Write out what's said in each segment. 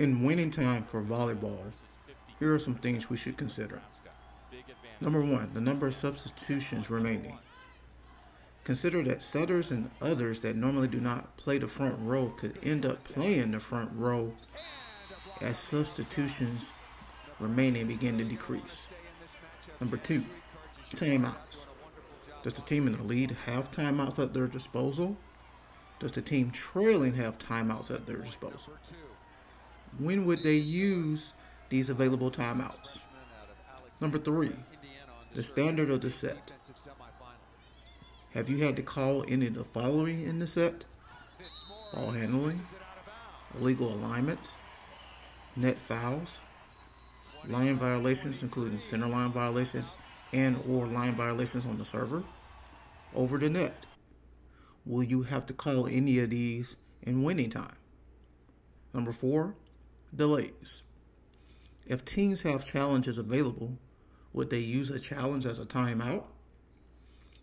In winning time for volleyball, here are some things we should consider. Number one, the number of substitutions remaining. Consider that setters and others that normally do not play the front row could end up playing the front row as substitutions remaining begin to decrease. Number two, timeouts. Does the team in the lead have timeouts at their disposal? Does the team trailing have timeouts at their disposal? When would they use these available timeouts? Number three, the standard of the set. Have you had to call any of the following in the set? Ball handling, illegal alignments, net fouls, line violations including center line violations and or line violations on the server, over the net. Will you have to call any of these in winning time? Number four, delays. If teams have challenges available, would they use a challenge as a timeout?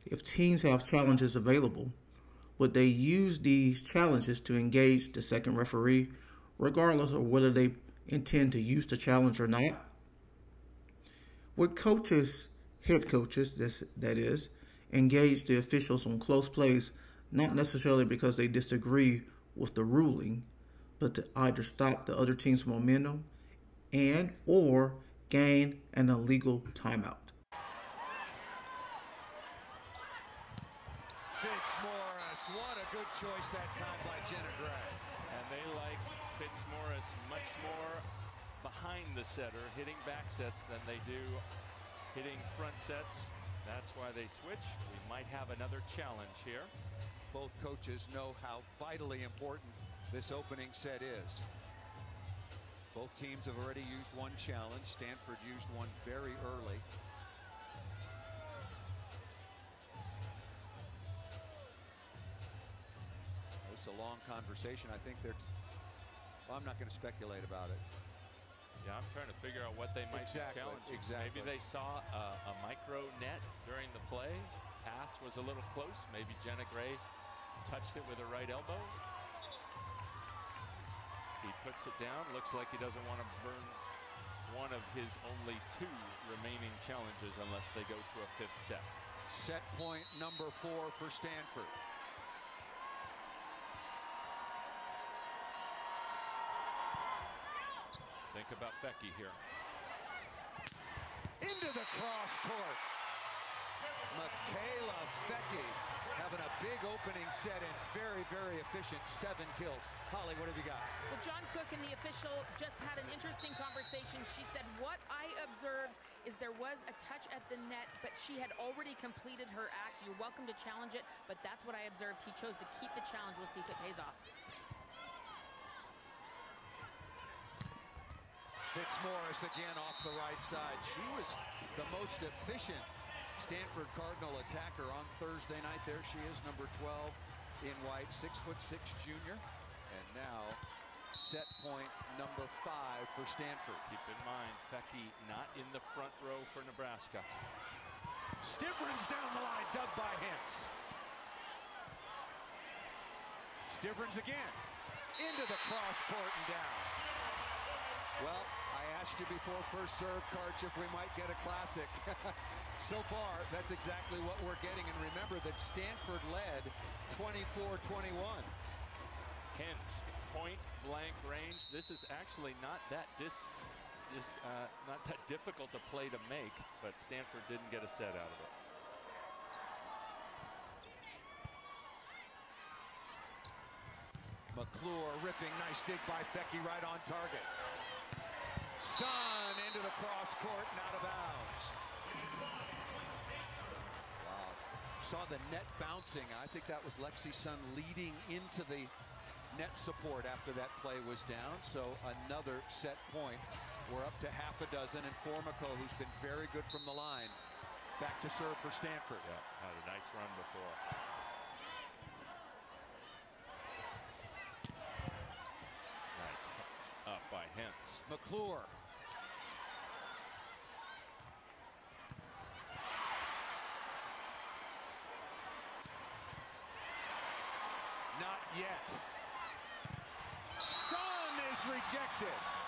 If teams have challenges available, would they use these challenges to engage the second referee, regardless of whether they intend to use the challenge or not? Would coaches, head coaches, that is, engage the officials on close plays, not necessarily because they disagree with the ruling, but to either stop the other team's momentum and or gain an illegal timeout? Fitzmaurice, what a good choice that time by Jenna Gray. And they like Fitzmaurice much more behind the setter, hitting back sets than they do hitting front sets. That's why they switch. We might have another challenge here. Both coaches know how vitally important this opening set is. Both teams have already used one challenge. Stanford used one very early. It's a long conversation. I think they're, well, I'm not going to speculate about it. Yeah, I'm trying to figure out what they might be challenging. Exactly. Maybe they saw a micro net during the play. Pass was a little close. Maybe Jenna Gray touched it with her right elbow. He puts it down. Looks like he doesn't want to burn one of his only two remaining challenges unless they go to a fifth set. Set point number 4 for Stanford. Think about Fecky here. Into the cross court. Michaela Fecky having a big opening set and very, very efficient 7 kills. Holly, what have you got? Well, John Cook and the official just had an interesting conversation. She said, what I observed is there was a touch at the net, but she had already completed her act. You're welcome to challenge it, but that's what I observed. He chose to keep the challenge. We'll see if it pays off. Fitzmaurice again off the right side. She was the most efficient Stanford Cardinal attacker on Thursday night. There she is, number 12 in white, 6'6" junior. And now set point number 5 for Stanford. Keep in mind, Fecky not in the front row for Nebraska. Stivrins down the line, dug by Hintz. Stivrins again, into the cross court and down. Well, I asked you before first serve, Karch, if we might get a classic. So far, that's exactly what we're getting. And remember that Stanford led 24-21. Hence, point blank range. This is actually not that not that difficult to play to make, but Stanford didn't get a set out of it. McClure ripping, nice dig by Fecky, right on target. Sun into the cross court and out of bounds. Wow. Saw the net bouncing. I think that was Lexi Sun leading into the net support after that play was down. So another set point. We're up to half a dozen, and Formico, who's been very good from the line, back to serve for Stanford. Yeah, had a nice run before. Nice up by Hintz. McClure. Not yet. Sun is rejected.